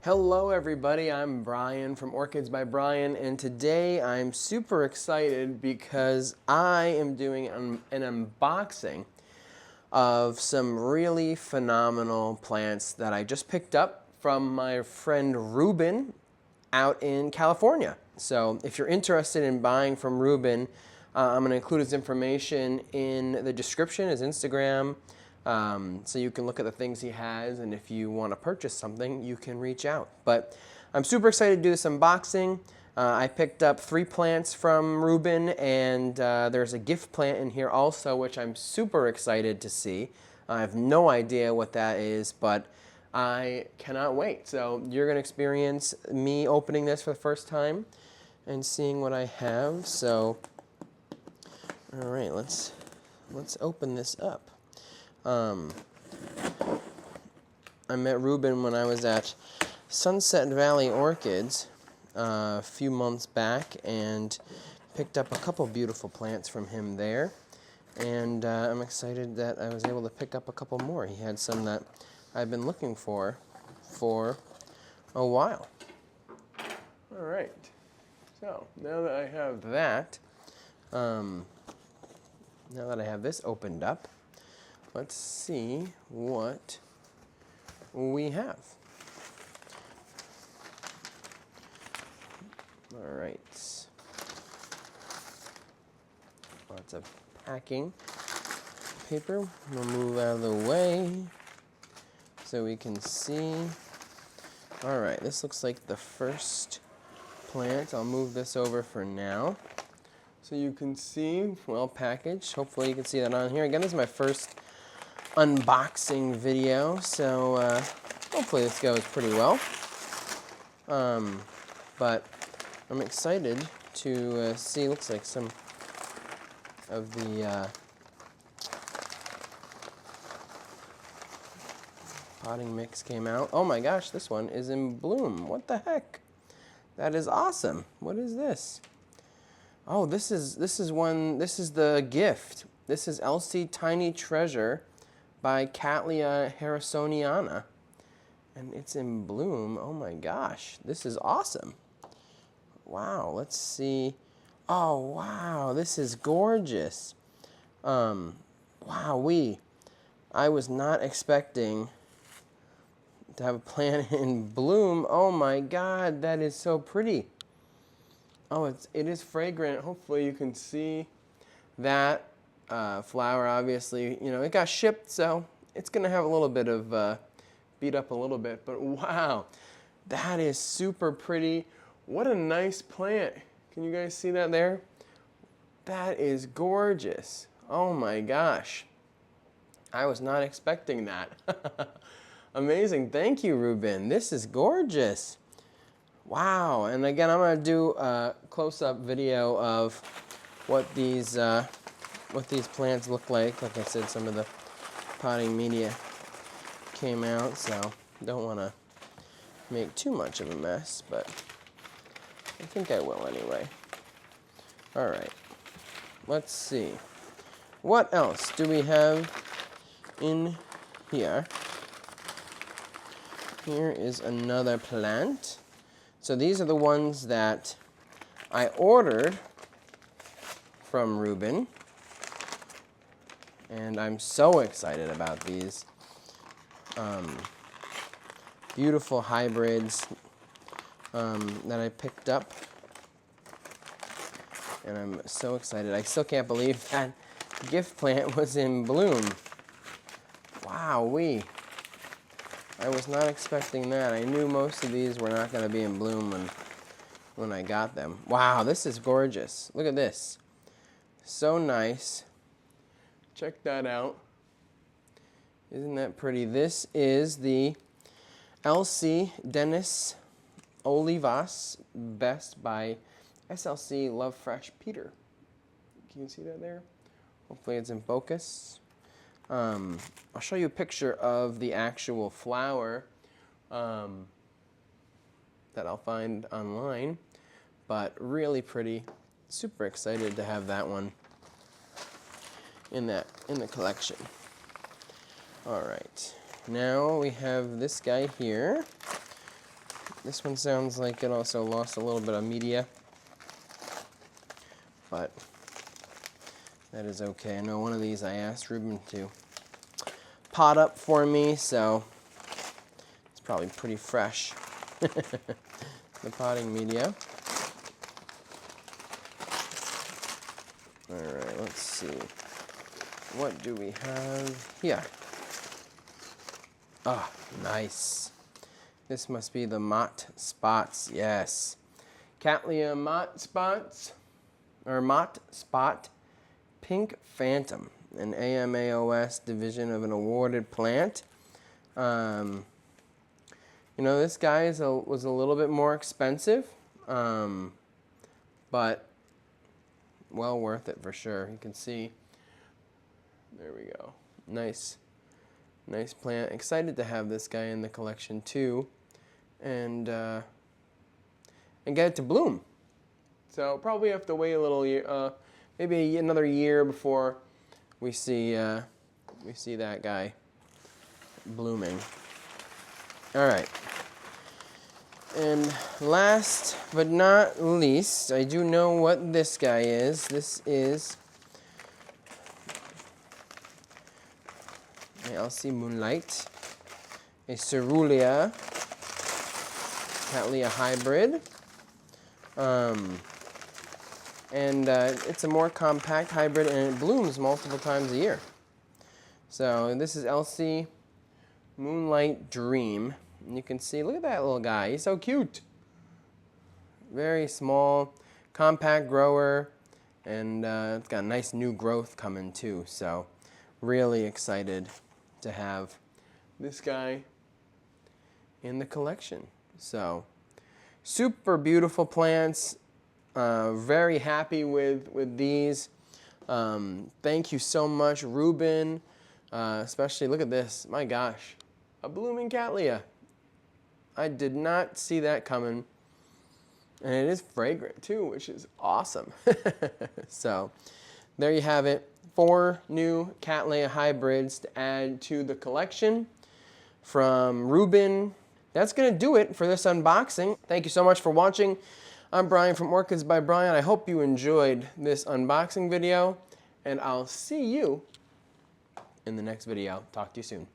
Hello everybody, I'm Brian from Orchids by Brian, and today I'm super excited because I am doing an unboxing of some really phenomenal plants that I just picked up from my friend Ruben out in California. So if you're interested in buying from Ruben, I'm going to include his information in the description, his Instagram, so you can look at the things he has, and if you want to purchase something, you can reach out. But I'm super excited to do this unboxing. I picked up 3 plants from Ruben, and there's a gift plant in here also, which I'm super excited to see. I have no idea what that is, but I cannot wait. So you're going to experience me opening this for the first time and seeing what I have. So, all right, let's open this up. I met Ruben when I was at Sunset Valley Orchids a few months back and picked up a couple beautiful plants from him there. And I'm excited that I was able to pick up a couple more. He had some that I've been looking for a while. All right, so now that I have that, now that I have this opened up, let's see what we have. All right. Lots of packing paper. We'll move out of the way so we can see. All right, this looks like the first plant. I'll move this over for now so you can see, well packaged. Hopefully you can see that on here. Again, this is my first unboxing video, so hopefully this goes pretty well. But I'm excited to see. Looks like some of the potting mix came out. Oh my gosh, this one is in bloom. What the heck? That is awesome. What is this? Oh, this is the gift. This is Elsie Tiny Treasure by Cattleya harrisoniana, and it's in bloom. Oh my gosh, this is awesome. Wow, let's see. Oh wow, this is gorgeous. Wowee. I was not expecting to have a plant in bloom. Oh my god, that is so pretty. Oh, it is fragrant. Hopefully you can see that. Flower, obviously, you know, it got shipped, so it's going to have a little bit of beat up a little bit. But wow, that is super pretty. What a nice plant. Can you guys see that there? That is gorgeous. Oh my gosh. I was not expecting that. Amazing. Thank you, Ruben. This is gorgeous. Wow. And again, I'm going to do a close-up video of what these plants look like. Like I said, some of the potting media came out, so don't want to make too much of a mess, but I think I will anyway. All right, let's see. What else do we have in here? Here is another plant. So these are the ones that I ordered from Ruben. And I'm so excited about these beautiful hybrids that I picked up. And I'm so excited. I still can't believe that gift plant was in bloom. Wowee. I was not expecting that. I knew most of these were not going to be in bloom when I got them. Wow, this is gorgeous. Look at this. So nice. Check that out. Isn't that pretty? This is the Elsie Dennis Olivas Best by SLC Love Fresh Peter. Can you see that there? Hopefully it's in focus. I'll show you a picture of the actual flower that I'll find online, but really pretty. Super excited to have that one in the collection. All right, now we have this guy here. This one sounds like it also lost a little bit of media, but that is okay. I know one of these I asked Ruben to pot up for me, so it's probably pretty fresh. The potting media. All right, let's see. What do we have here? Ah, nice. This must be the Mott Spots, yes. Cattleya Mott Spots, or Mott Spot Pink Phantom, an AMAOS division of an awarded plant. You know, this guy was a little bit more expensive, but well worth it for sure. You can see, there we go. Nice plant. Excited to have this guy in the collection too, and get it to bloom. So probably have to wait a little year, maybe another year before we see that guy blooming. All right. And last but not least, I do know what this guy is. This is LC Moonlight, a Cerulean Cattleya hybrid. It's a more compact hybrid, and it blooms multiple times a year. So this is LC Moonlight Dream. And you can see, look at that little guy. He's so cute. Very small, compact grower, and it's got nice new growth coming too. So really excited to have this guy in the collection. So super beautiful plants. Very happy with these. Thank you so much, Ruben. Especially, look at this. My gosh, a blooming Cattleya. I did not see that coming. And it is fragrant too, which is awesome. So there you have it. 4 new Cattleya hybrids to add to the collection from Ruben. That's going to do it for this unboxing. Thank you so much for watching. I'm Brian from Orchids by Brian. I hope you enjoyed this unboxing video, and I'll see you in the next video. Talk to you soon.